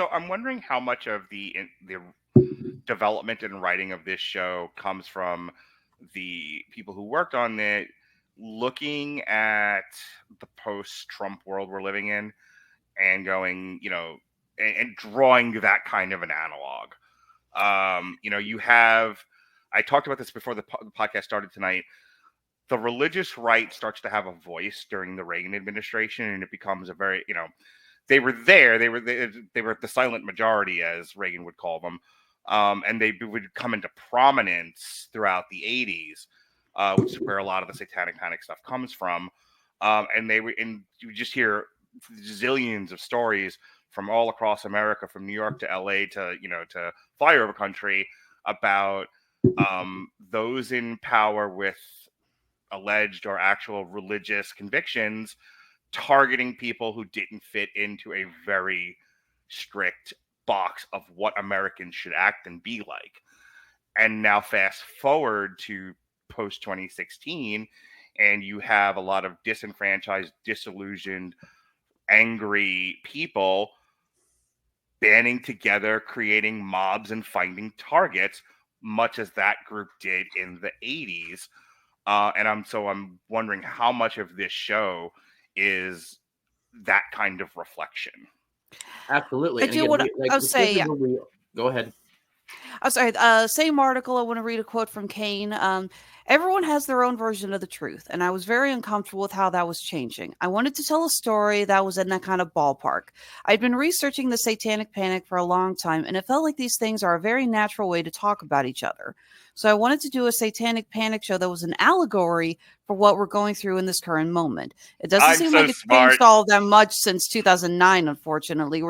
So I'm wondering how much of the development and writing of this show comes from the people who worked on it looking at the post-Trump world we're living in and going, and drawing that kind of an analog. You have, I talked about this before the podcast started tonight. The religious right starts to have a voice during the Reagan administration, and it becomes a very, they were there. They were the silent majority, as Reagan would call them, and they would come into prominence throughout the 80s, which is where a lot of the Satanic Panic stuff comes from. And you just hear zillions of stories from all across America, from New York to LA to to flyover country, about those in power with alleged or actual religious convictions targeting people who didn't fit into a very strict box of what Americans should act and be like. And now fast forward to post 2016, and you have a lot of disenfranchised, disillusioned, angry people banding together, creating mobs and finding targets, much as that group did in the 80s. And I'm wondering how much of this show is that kind of reflection. Absolutely. I do want to say, yeah. Go ahead. I'm sorry. Same article. I want to read a quote from Kane. Everyone has their own version of the truth, and I was very uncomfortable with how that was changing. I wanted to tell a story that was in that kind of ballpark. I'd been researching the Satanic Panic for a long time, and it felt like these things are a very natural way to talk about each other. So I wanted to do a Satanic Panic show that was an allegory for what we're going through in this current moment. It doesn't seem like it's changed all that much since 2009, unfortunately.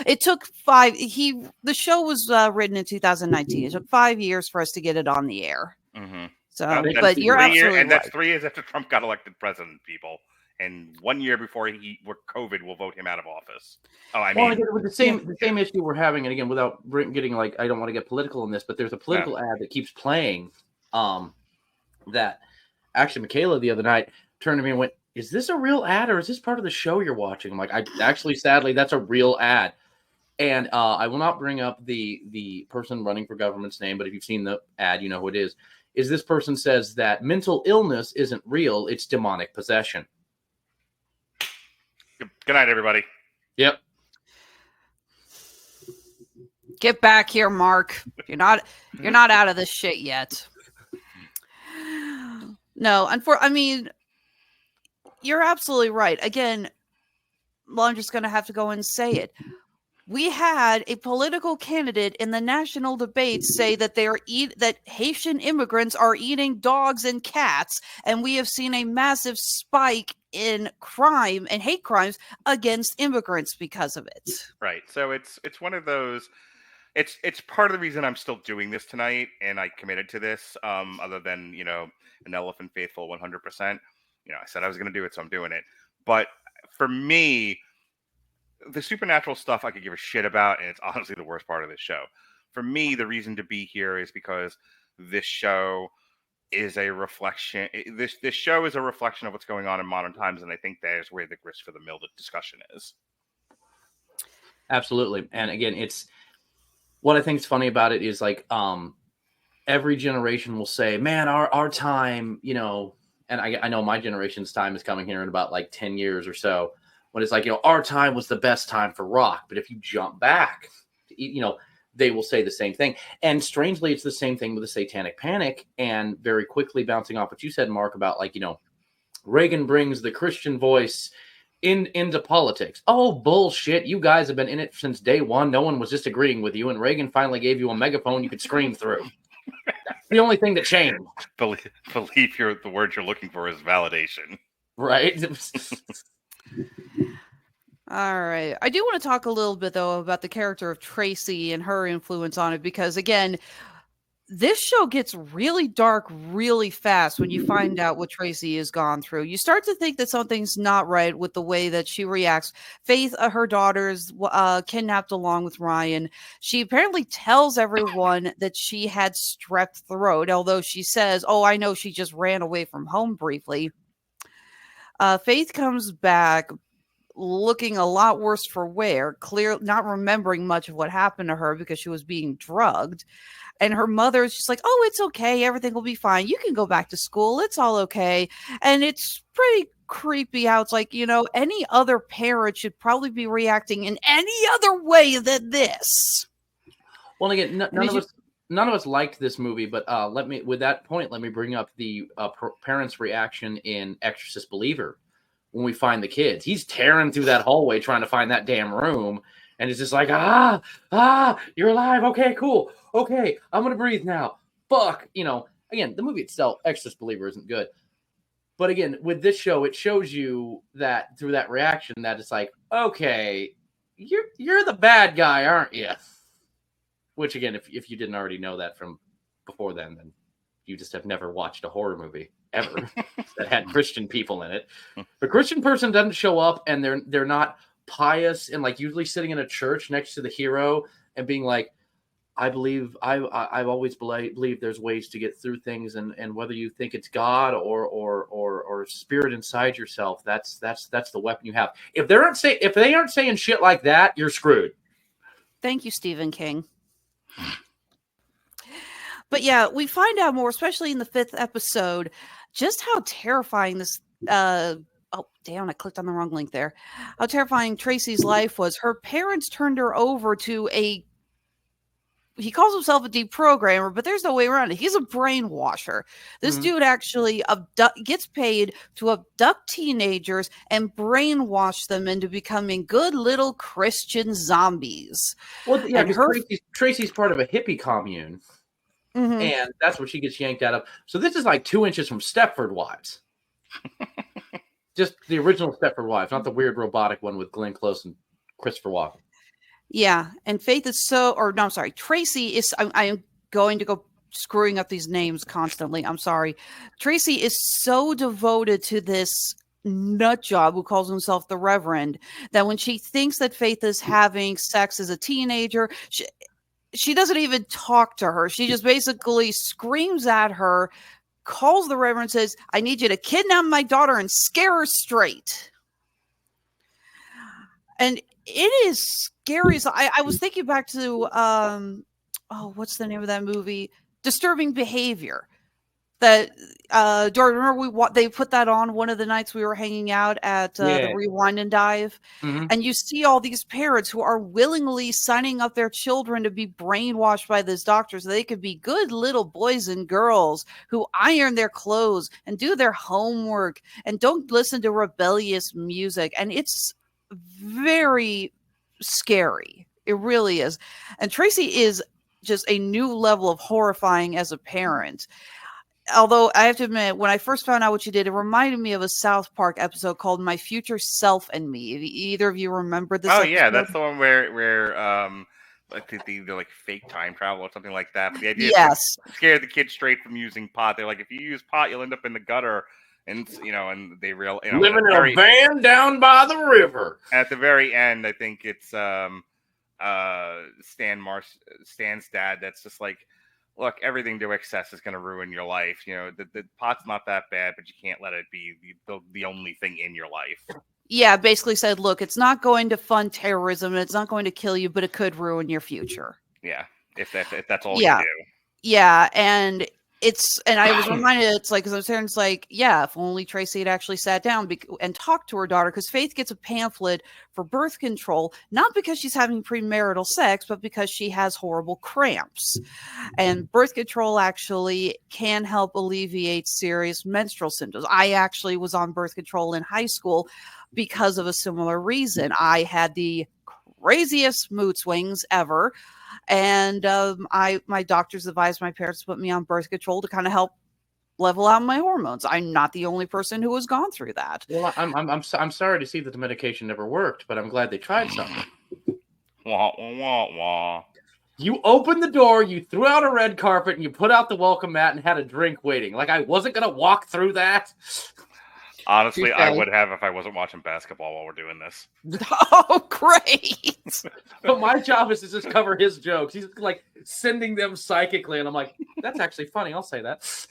It took the show was written in 2019. It took 5 years for us to get it on the air. Mm-hmm. So, but you're absolutely and that's right. 3 years after Trump got elected president, people. And 1 year before COVID will vote him out of office. With the same issue we're having, and again, without getting I don't want to get political in this, but there's a political ad that keeps playing. That actually, Michaela the other night turned to me and went, "Is this a real ad or is this part of the show you're watching?" I'm like, sadly, that's a real ad. And I will not bring up the person running for government's name, but if you've seen the ad, you know who it is. This person says that mental illness isn't real, it's demonic possession. Good night, everybody. Yep. Get back here, Mark. You're not out of this shit yet. No, you're absolutely right. Again, I'm just going to have to go and say it. We had a political candidate in the national debate say that that Haitian immigrants are eating dogs and cats, and we have seen a massive spike in crime and hate crimes against immigrants because of it. Right. So it's one of those. It's part of the reason I'm still doing this tonight, and I committed to this. Other than an elephant faithful 100%. I said I was going to do it, so I'm doing it. But for me, the supernatural stuff I could give a shit about, and it's honestly the worst part of this show. For me, the reason to be here is because this show is a reflection. This show is a reflection of what's going on in modern times, and I think that is where the grist for the mill discussion is. Absolutely, and again, it's what I think is funny about it is every generation will say, "Man, our time," and I know my generation's time is coming here in about 10 years or so. When it's our time was the best time for rock. But if you jump back, they will say the same thing. And strangely, it's the same thing with the Satanic Panic. And very quickly bouncing off what you said, Mark, about Reagan brings the Christian voice into politics. Oh, bullshit. You guys have been in it since day one. No one was disagreeing with you. And Reagan finally gave you a megaphone you could scream through. That's the only thing that changed. Believe the word you're looking for is validation. Right? All right. I do want to talk a little bit, though, about the character of Tracy and her influence on it, because, again, this show gets really dark really fast when you find out what Tracy has gone through. You start to think that something's not right with the way that she reacts. Faith, her daughter's kidnapped along with Ryan. She apparently tells everyone that she had strep throat, although she says, "Oh, I know, she just ran away from home briefly." Faith comes back looking a lot worse for wear, not remembering much of what happened to her because she was being drugged. And her mother is just like, oh, it's okay. Everything will be fine. You can go back to school. It's all okay. And it's pretty creepy how it's like, any other parent should probably be reacting in any other way than this. Well, again, none of us liked this movie, but let me bring up the parents' reaction in Exorcist Believer when we find the kids. He's tearing through that hallway trying to find that damn room, and it's just like, you're alive. Okay, cool. Okay, I'm gonna breathe now. Fuck, Again, the movie itself, Exorcist Believer, isn't good, but again, with this show, it shows you that through that reaction that it's like, okay, you're the bad guy, aren't you? Which, again, if you didn't already know that from before then you just have never watched a horror movie ever that had Christian people in it. The Christian person doesn't show up, and they're not pious and like usually sitting in a church next to the hero and being like, I've always believed there's ways to get through things, and whether you think it's God or spirit inside yourself, that's the weapon you have. If they aren't saying shit like that, you're screwed. Thank you, Stephen King. But yeah, we find out more, especially in the 5th episode, just how terrifying this oh damn, I clicked on the wrong link there. How terrifying Tracy's life was. Her parents turned her over to he calls himself a deprogrammer, but there's no way around it. He's a brainwasher. This dude actually gets paid to abduct teenagers and brainwash them into becoming good little Christian zombies. Well, yeah, Tracy's part of a hippie commune, and that's what she gets yanked out of. So this is like 2 inches from Stepford Wives. Just the original Stepford Wives, not the weird robotic one with Glenn Close and Christopher Walken. Yeah, and Tracy is, I am going to go screwing up these names constantly. I'm sorry. Tracy is so devoted to this nut job who calls himself the Reverend that when she thinks that Faith is having sex as a teenager, she doesn't even talk to her. She just basically screams at her, calls the Reverend, says, I need you to kidnap my daughter and scare her straight. And it is scary. So I was thinking back to, what's the name of that movie? Disturbing Behavior. That Dorian, remember they put that on one of the nights we were hanging out at the Rewind and Dive, and you see all these parents who are willingly signing up their children to be brainwashed by this doctor so they could be good little boys and girls who iron their clothes and do their homework and don't listen to rebellious music, and it's very scary. It really is. And Tracy is just a new level of horrifying as a parent. Although I have to admit, when I first found out what she did, it reminded me of a South Park episode called My Future Self and Me. Either of you remember this episode? Yeah, that's the one where like they're like fake time travel or something like that. But the idea is to scare the kids straight from using pot. They're like, if you use pot, you'll end up in the gutter. And and they living in a van down by the river. At the very end, I think it's Stan's dad. That's just like, look, everything to excess is going to ruin your life. The pot's not that bad, but you can't let it be the only thing in your life. Yeah, basically said, look, it's not going to fund terrorism, and it's not going to kill you, but it could ruin your future. Yeah, if that's all you do. Yeah, and I was reminded, it's like, because I was hearing, it's like, yeah, if only Tracy had actually sat down and talked to her daughter, because Faith gets a pamphlet for birth control, not because she's having premarital sex, but because she has horrible cramps. And birth control actually can help alleviate serious menstrual symptoms. I actually was on birth control in high school because of a similar reason. I had the craziest mood swings ever. And my doctors advised my parents to put me on birth control to kind of help level out my hormones. I'm not the only person who has gone through that. Well, I'm sorry to see that the medication never worked, but I'm glad they tried something. Wah, wah, wah, wah. You opened the door, you threw out a red carpet, and you put out the welcome mat and had a drink waiting. Like I wasn't gonna walk through that. Honestly, I would have if I wasn't watching basketball while we're doing this. Oh, great. But my job is to just cover his jokes. He's like, sending them psychically, and I'm like, that's actually funny. I'll say that.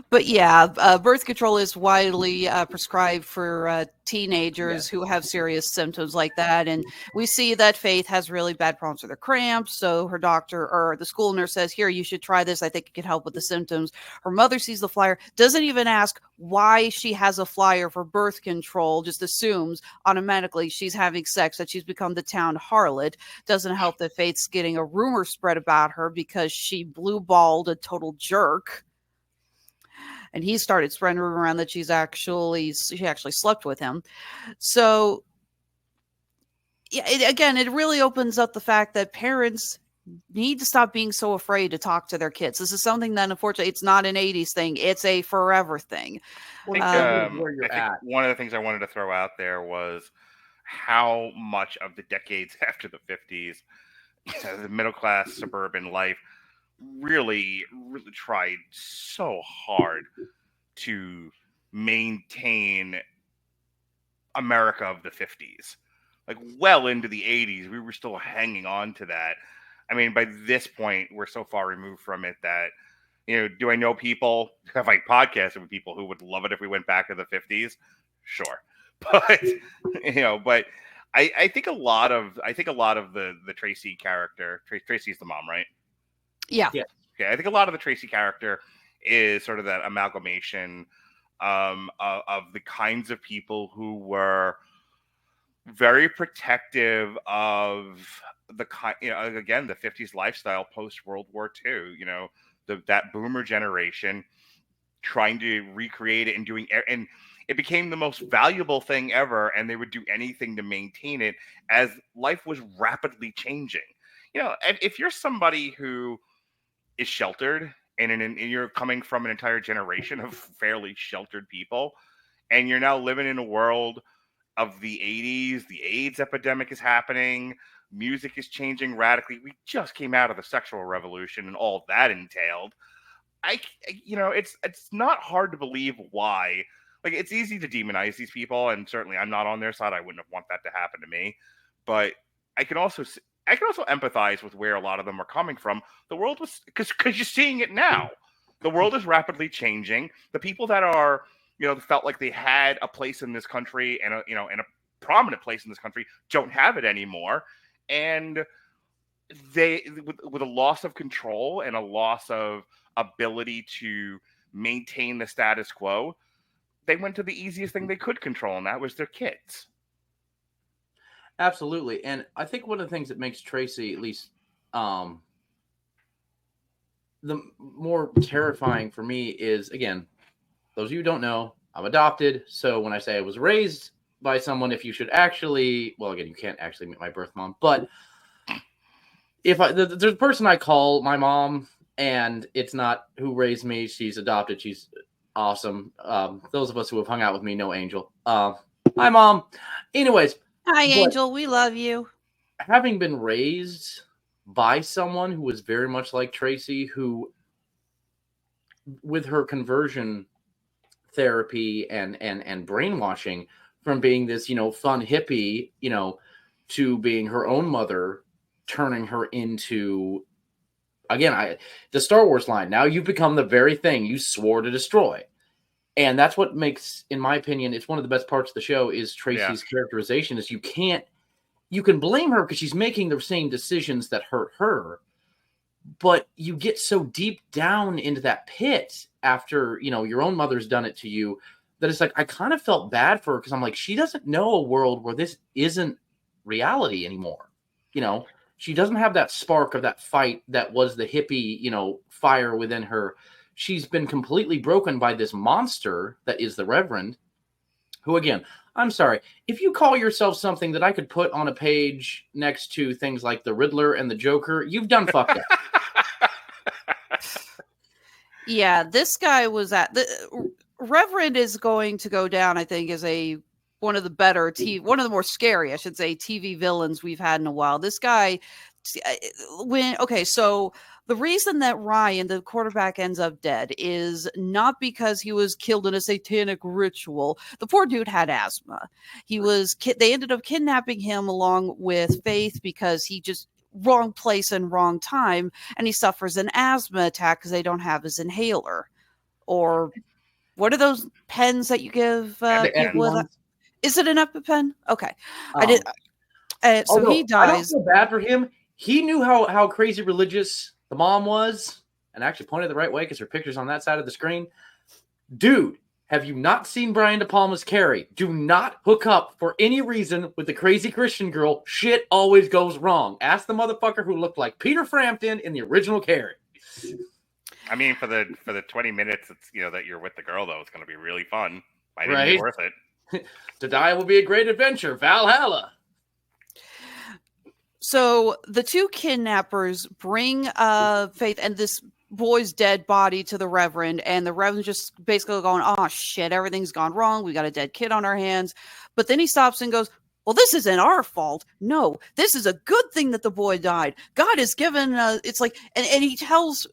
But yeah, birth control is widely prescribed for teenagers who have serious symptoms like that. And we see that Faith has really bad problems with her cramps. So her doctor or the school nurse says, here, you should try this. I think it could help with the symptoms. Her mother sees the flyer, doesn't even ask why she has a flyer for birth control, just assumes automatically she's having sex, that she's become the town harlot. Doesn't help that Faith's getting a rumor spread about her because she blue-balled a total jerk. And he started spreading around that she actually slept with him. So, yeah, it really opens up the fact that parents need to stop being so afraid to talk to their kids. This is something that, unfortunately, it's not an 80s thing. It's a forever thing. I think one of the things I wanted to throw out there was how much of the decades after the 50s, the middle-class suburban life really tried so hard to maintain America of the 50s. Like, well into the 80s, we were still hanging on to that. I mean, by this point, we're so far removed from it that, do I know people, have I podcasted with people who would love it if we went back to the 50s? Sure. But, but I think a lot of the Tracy character, Tracy's the mom, right? Yeah. Okay. I think a lot of the Tracy character is sort of that amalgamation of the kinds of people who were very protective of the again, the 50s lifestyle post World War II. That boomer generation trying to recreate it and it became the most valuable thing ever, and they would do anything to maintain it as life was rapidly changing. If you're somebody who is sheltered and you're coming from an entire generation of fairly sheltered people, and you're now living in a world of the 80s, the AIDS epidemic is happening, music is changing radically. We just came out of the sexual revolution and all that entailed. It's not hard to believe why. Like, it's easy to demonize these people, and certainly I'm not on their side. I wouldn't want that to happen to me. But I can also empathize with where a lot of them are coming from. The world was, because you're seeing it now. The world is rapidly changing. The people that are, felt like they had a place in this country and a prominent place in this country don't have it anymore. And they, with a loss of control and a loss of ability to maintain the status quo, they went to the easiest thing they could control, and that was their kids. Absolutely. And I think one of the things that makes Tracy, at least, the more terrifying for me is, again, those of you who don't know, I'm adopted. So when I say I was raised by someone, if you should actually, well, again, you can't actually meet my birth mom, but if there's a person I call my mom, and it's not who raised me, she's adopted, she's awesome. Those of us who have hung out with me know Angel. Hi, Mom. Anyways. Hi, Angel. We love you. Having been raised by someone who was very much like Tracy, who, with her conversion therapy and brainwashing, from being this, fun hippie, to being her own mother, turning her into, again, the Star Wars line, now you've become the very thing you swore to destroy. And that's what makes, in my opinion, it's one of the best parts of the show is Tracy's characterization is you can blame her because she's making the same decisions that hurt her, but you get so deep down into that pit after, your own mother's done it to you, that it's like, I kind of felt bad for her because I'm like, she doesn't know a world where this isn't reality anymore. She doesn't have that spark of that fight that was the hippie, fire within her. She's been completely broken by this monster that is the Reverend, who, again, I'm sorry, if you call yourself something that I could put on a page next to things like the Riddler and the Joker, you've done fucked up. Yeah, this guy was the Reverend is going to go down, I think, as one of the more scary, I should say, TV villains we've had in a while. This guy, so the reason that Ryan, the quarterback, ends up dead is not because he was killed in a satanic ritual. The poor dude had asthma. They ended up kidnapping him along with Faith because he just wrong place and wrong time, and he suffers an asthma attack because they don't have his inhaler. Or what are those pens that you give people with? Is it an EpiPen? Okay. I did. So he dies. I don't feel bad for him. He knew how crazy religious the mom was, and actually pointed the right way because her picture's on that side of the screen. Dude, have you not seen Brian De Palma's Carrie? Do not hook up for any reason with the crazy Christian girl. Shit always goes wrong. Ask the motherfucker who looked like Peter Frampton in the original Carrie. I mean, for the 20 minutes, it's that you're with the girl, though, it's going to be really fun. Might even be worth it. To die will be a great adventure. Valhalla. So the two kidnappers bring Faith and this boy's dead body to the Reverend, and the Reverend just basically going, oh shit, everything's gone wrong. We got a dead kid on our hands. But then he stops and goes, well, this isn't our fault. No, this is a good thing that the boy died. God has given it's like, and he tells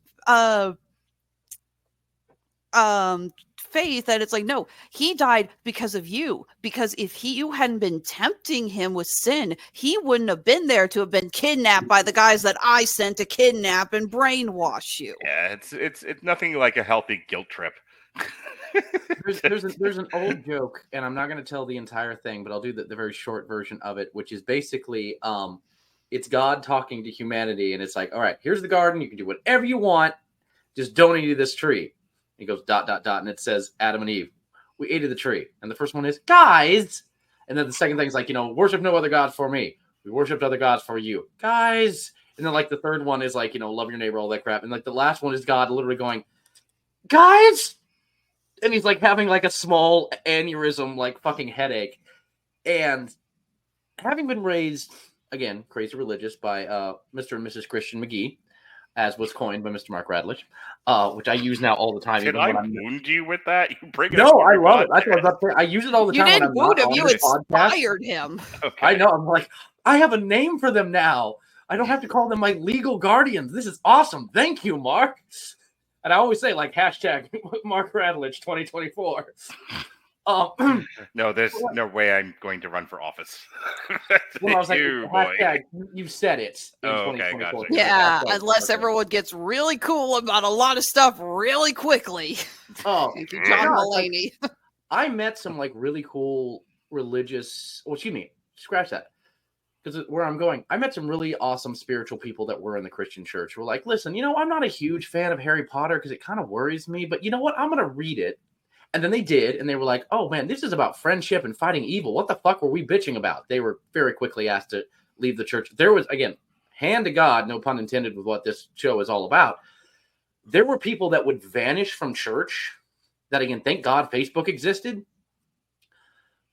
Faith that it's like, no, he died because of you, because if you hadn't been tempting him with sin, he wouldn't have been there to have been kidnapped by the guys that I sent to kidnap and brainwash you. Yeah, it's nothing like a healthy guilt trip. there's an old joke, and I'm not going to tell the entire thing, but I'll do the very short version of it, which is basically it's God talking to humanity, and it's like, all right, here's the garden, you can do whatever you want, just don't eat this tree. He goes ... and it says Adam and Eve, we ate of the tree. And the first one is, guys. And then the second thing is like, worship no other gods for me. We worshiped other gods for you, guys. And then like the third one is like, love your neighbor, all that crap. And like the last one is God literally going, guys. And he's like having like a small aneurysm, like fucking headache. And having been raised, again, crazy religious by Mr. and Mrs. Christian McGee, as was coined by Mr. Mark Radulich, which I use now all the time. Did I wound you with that? You bring it No, I love it. That's what I was about to say. I use it all the time. You didn't wound him. You inspired him. Okay. I know. I'm like, I have a name for them now. I don't have to call them my legal guardians. This is awesome. Thank you, Mark. And I always say, like, hashtag Mark Radulich 2024. No, there's no way I'm going to run for office. Well, I was like, hashtag, you said it. Okay, gotcha. Yeah, unless everyone gets really cool about a lot of stuff really quickly. Oh, Thank you, John Mulaney. I met some like really cool religious. Well, excuse me, scratch that. Because where I'm going, I met some really awesome spiritual people that were in the Christian church. Who were like, listen, I'm not a huge fan of Harry Potter because it kind of worries me, but you know what? I'm going to read it. And then they did, and they were like, oh, man, this is about friendship and fighting evil. What the fuck were we bitching about? They were very quickly asked to leave the church. There was, again, hand to God, no pun intended with what this show is all about. There were people that would vanish from church that, again, thank God Facebook existed,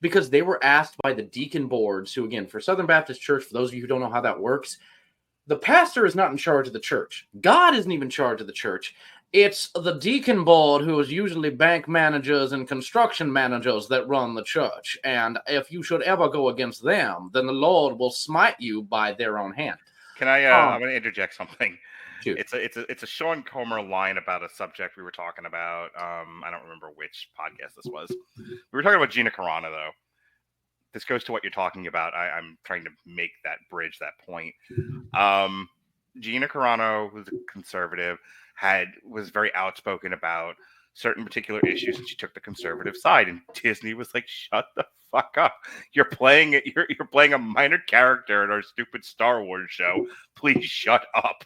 because they were asked by the deacon boards, who, again, for Southern Baptist Church, for those of you who don't know how that works, the pastor is not in charge of the church. God isn't even in charge of the church. It's the deacon board, who is usually bank managers and construction managers, that run the church. And if you should ever go against them, then the Lord will smite you by their own hand. Can I? I'm going to interject something. Shoot. It's a Sean Comer line about a subject we were talking about. I don't remember which podcast this was. We were talking about Gina Carano, though. This goes to what you're talking about. I'm trying to make that bridge, that point. Gina Carano, who's a conservative, was very outspoken about certain particular issues, and she took the conservative side. And Disney was like, "Shut the fuck up! You're playing it. You're playing a minor character in our stupid Star Wars show. Please shut up."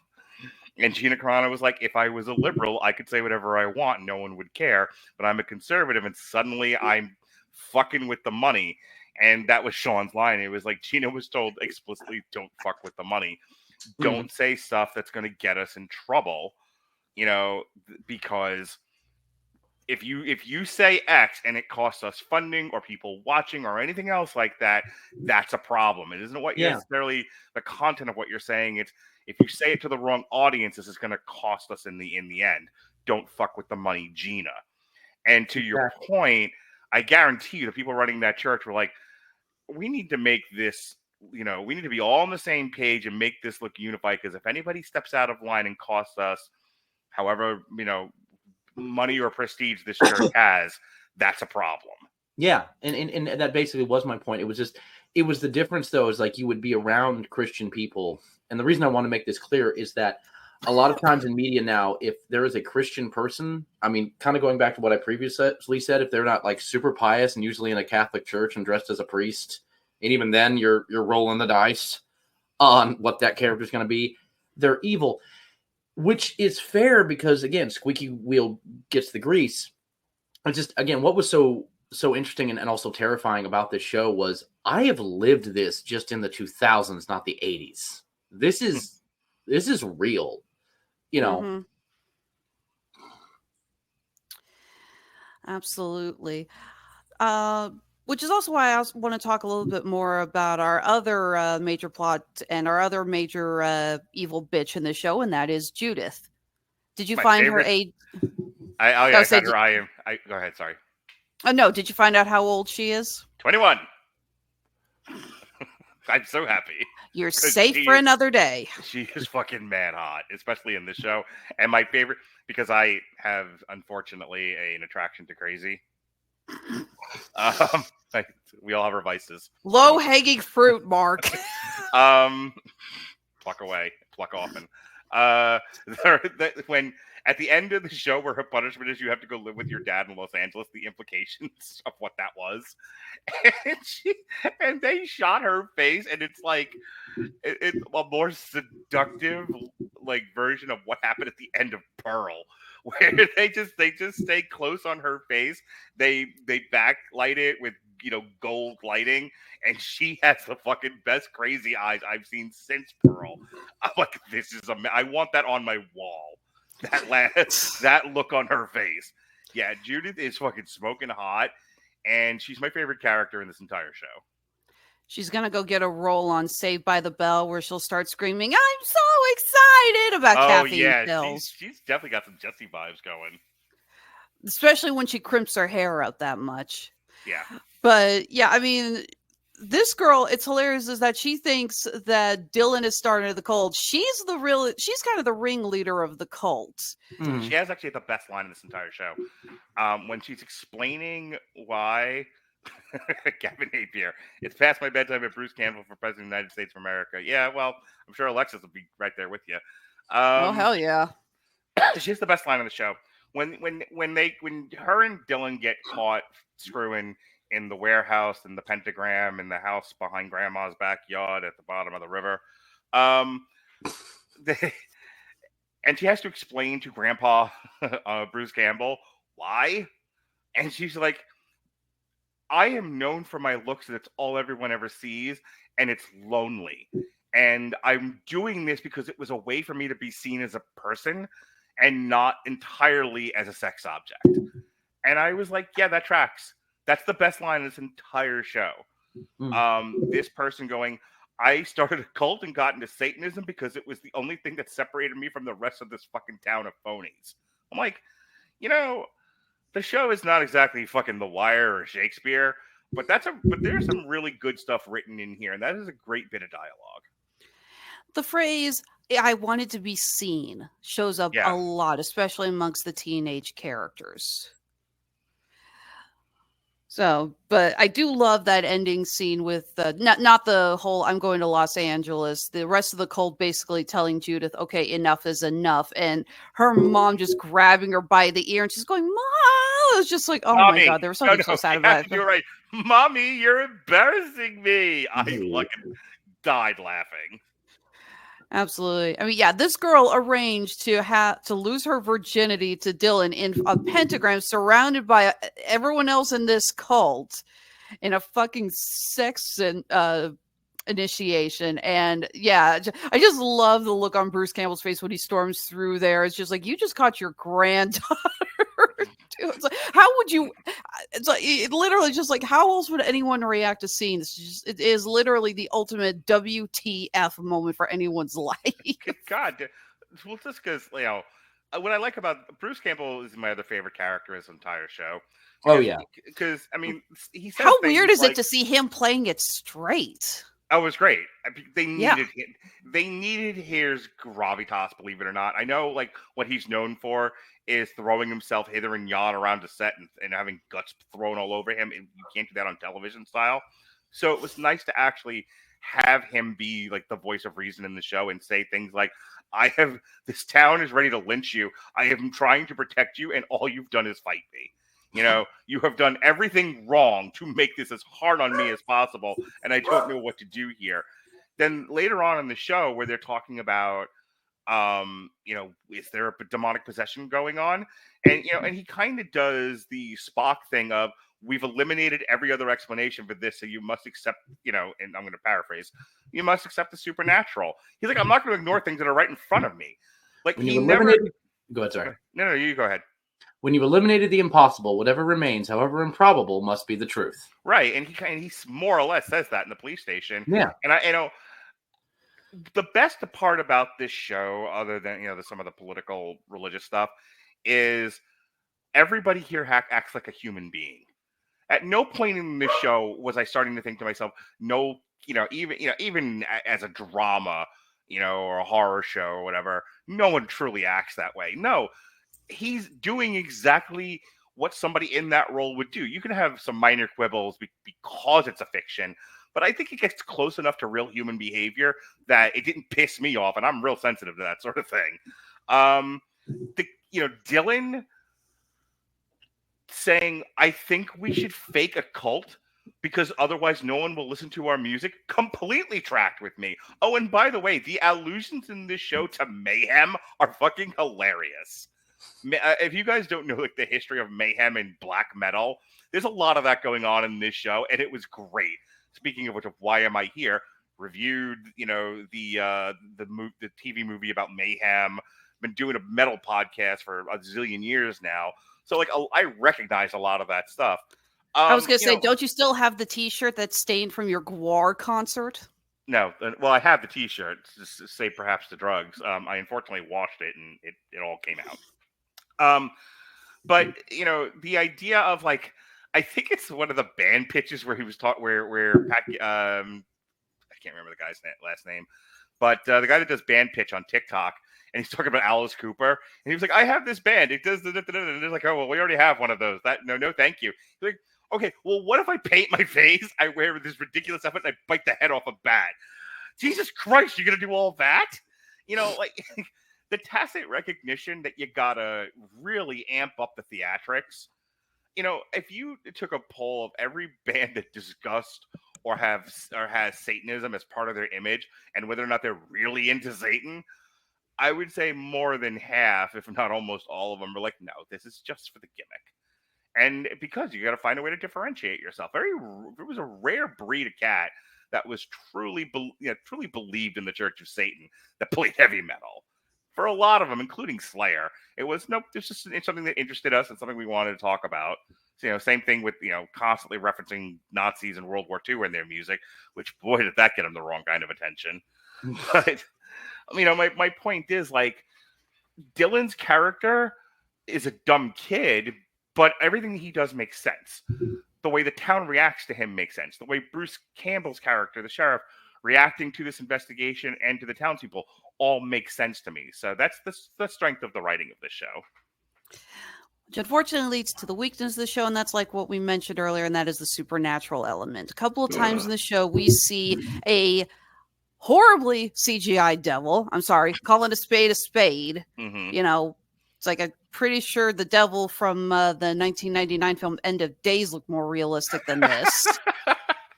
And Gina Carano was like, "If I was a liberal, I could say whatever I want. No one would care. But I'm a conservative, and suddenly I'm fucking with the money." And that was Sean's line. It was like Gina was told explicitly, "Don't fuck with the money. Don't say stuff that's going to get us in trouble." Because if you say X and it costs us funding or people watching or anything else like that, that's a problem. It isn't what necessarily the content of what you're saying. It's if you say it to the wrong audience, this is going to cost us in the end. Don't fuck with the money, Gina. And to your point, I guarantee you the people running that church were like, we need to make this, we need to be all on the same page and make this look unified, because if anybody steps out of line and costs us however, money or prestige this church has, that's a problem. Yeah. And that basically was my point. It was the difference, though, is like you would be around Christian people And the reason I want to make this clear is that a lot of times in media now, if there is a Christian person, I mean, kind of going back to what I previously said, if they're not like super pious and usually in a Catholic church and dressed as a priest, and even then you're rolling the dice on what that character is going to be, they're evil, which is fair because, again, squeaky wheel gets the grease. It's just, again, what was so interesting and also terrifying about this show was I have lived this just in the 2000s, not the 80s. This is real. You know, Mhm. Absolutely. Which is also why I also want to talk a little bit more about our other major plot and our other major evil bitch in the show, and that is Judith. Did you My find her favorite. age? I found her. Go ahead. Sorry. No, did you find out how old she is? 21. I'm so happy. You're safe for another day. She is fucking mad hot, especially in this show. And my favorite, because I have, unfortunately, an attraction to crazy. We all have our vices. Low-hanging fruit, Mark. Pluck away, pluck often. When at the end of the show where her punishment is you have to go live with your dad in Los Angeles, the implications of what that was, and they shot her face, and it's like it's a more seductive like version of what happened at the end of Pearl, where they just stay close on her face. They backlight it with gold lighting, and she has the fucking best crazy eyes I've seen since Pearl. I'm like, this is I want that on my wall. That look on her face. Yeah, Judith is fucking smoking hot, and she's my favorite character in this entire show. She's going to go get a role on Saved by the Bell where she'll start screaming, I'm so excited about caffeine pills. She's definitely got some Jessie vibes going. Especially when she crimps her hair out that much. Yeah. But, yeah, I mean, this girl, it's hilarious is that she thinks that Dylan is starting the cult. She's kind of the ringleader of the cult. Mm. She has actually the best line in this entire show. When she's explaining why... Gavin Napier, it's past my bedtime at Bruce Campbell for President of the United States of America. Yeah, well, I'm sure Alexis will be right there with you. Oh, hell yeah. She's the best line on the show. When her and Dylan get caught screwing in the warehouse and the pentagram in the house behind Grandma's backyard at the bottom of the river, and she has to explain to Grandpa Bruce Campbell why, and she's like, I am known for my looks, and it's all everyone ever sees, and it's lonely. And I'm doing this because it was a way for me to be seen as a person and not entirely as a sex object. And I was like, yeah, that tracks. That's the best line in this entire show. This person going, I started a cult and got into Satanism because it was the only thing that separated me from the rest of this fucking town of phonies. I'm like, the show is not exactly fucking The Wire or Shakespeare, but there's some really good stuff written in here, and that is a great bit of dialogue. The phrase "I wanted to be seen" shows up a lot, especially amongst the teenage characters. So, but I do love that ending scene with not the whole "I'm going to Los Angeles." The rest of the cult basically telling Judith, "Okay, enough is enough," and her mom just grabbing her by the ear and she's going, "Mom!" It was just like, "Oh my god!" There was something so sad about it. You're right, Mommy. You're embarrassing me. I fucking died laughing. Absolutely. I mean, yeah, this girl arranged to lose her virginity to Dylan in a pentagram surrounded by everyone else in this cult in a fucking sex initiation. And yeah, I just love the look on Bruce Campbell's face when he storms through there. It's just like, you just caught your granddaughter. It's like, how would you? It's like literally just like, how else would anyone react to seeing this? It is literally the ultimate WTF moment for anyone's life. God, well, just because what I like about Bruce Campbell is my other favorite character in this entire show. Because I mean, he says how weird is it to see him playing it straight? Oh, it was great. They needed him. They needed his gravitas, believe it or not. I know, like, what he's known for is throwing himself hither and yon around the set and having guts thrown all over him. And you can't do that on television style. So it was nice to actually have him be like the voice of reason in the show and say things like, this town is ready to lynch you. I am trying to protect you, and all you've done is fight me. You know, you have done everything wrong to make this as hard on me as possible, and I don't know what to do here. Then later on in the show, where they're talking about, you know, is there a demonic possession going on? And, you know, and he kind of does the Spock thing of, we've eliminated every other explanation for this, so you must accept, you know, and I'm going to paraphrase, you must accept the supernatural. He's like, I'm not going to ignore things that are right in front of me. Like, When he you never... Go ahead, sorry. No, you go ahead. When you've eliminated the impossible, whatever remains, however improbable, must be the truth. Right, and he more or less says that in the police station. Yeah. And I, you know, the best part about this show, other than, you know, some of the political, religious stuff, is everybody here acts like a human being. At no point in this show was I starting to think to myself, no, even as a drama, you know, or a horror show or whatever, no one truly acts that way. No, he's doing exactly what somebody in that role would do. You can have some minor quibbles because it's a fiction, but I think it gets close enough to real human behavior that it didn't piss me off, and I'm real sensitive to that sort of thing. Dylan saying, I think we should fake a cult because otherwise no one will listen to our music, completely tracked with me. Oh, and by the way, the allusions in this show to mayhem are fucking hilarious. If you guys don't know like the history of mayhem and black metal, there's a lot of that going on in this show, and it was great. Speaking of which, of Why Am I Here, reviewed, you know, the TV movie about mayhem. Been doing a metal podcast for a zillion years now, so like I recognize a lot of that stuff. I was gonna say, don't you still have the T-shirt that's stained from your Gwar concert? No, well, I have the T-shirt. Just say perhaps the drugs. I unfortunately washed it, and it all came out. But you know, the idea of like, I think it's one of the band pitches where he was taught where Pat, I can't remember the guy's last name, but the guy that does band pitch on TikTok, and he's talking about Alice Cooper, and he was like, I have this band, it does, and they're like, oh, well, we already have one of those. No, thank you. He's like, okay, well, what if I paint my face, I wear this ridiculous outfit, and I bite the head off a bat? Jesus Christ, you're gonna do all that? You know, like the tacit recognition that you gotta really amp up the theatrics. You know, if you took a poll of every band that discussed or has Satanism as part of their image and whether or not they're really into Satan, I would say more than half, if not almost all of them, are like, no, this is just for the gimmick. And because you got to find a way to differentiate yourself. It was a rare breed of cat that was truly believed in the Church of Satan, that played heavy metal. For a lot of them, including Slayer, it was it's just something that interested us and something we wanted to talk about. So, you know, same thing with, you know, constantly referencing Nazis and World War II in their music, which, boy, did that get them the wrong kind of attention. But, you know, my point is, like, Dylan's character is a dumb kid, but everything he does makes sense. The way the town reacts to him makes sense. The way Bruce Campbell's character, the sheriff, reacting to this investigation and to the townspeople all makes sense to me. So that's the strength of the writing of this show. Which unfortunately leads to the weakness of the show, and that's like what we mentioned earlier, and that is the supernatural element. A couple of times in the show, we see a horribly CGI devil. I'm sorry, calling a spade a spade. Mm-hmm. You know, it's like I'm pretty sure the devil from the 1999 film End of Days looked more realistic than this.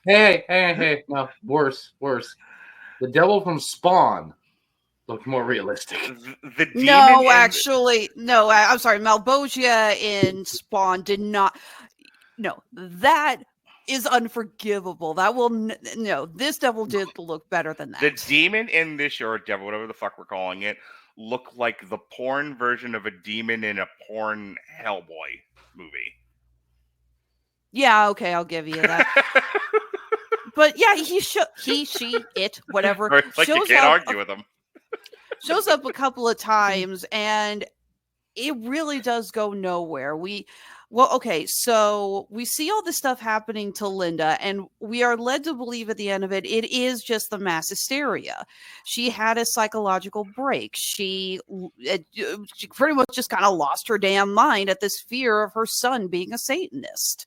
Hey. No, worse. The devil from Spawn looked more realistic. The demon No, I'm sorry. Malbogia in Spawn did not. No, that is unforgivable. That will no. This devil did look better than that. The demon in this show, or devil, whatever the fuck we're calling it, looked like the porn version of a demon in a porn Hellboy movie. Yeah, okay, I'll give you that. But yeah, he, she, it, whatever. Like you can't argue with him. Shows up a couple of times, and it really does go nowhere. So we see all this stuff happening to Linda, and we are led to believe at the end of it is just the mass hysteria. She had a psychological break. She pretty much just kind of lost her damn mind at this fear of her son being a Satanist.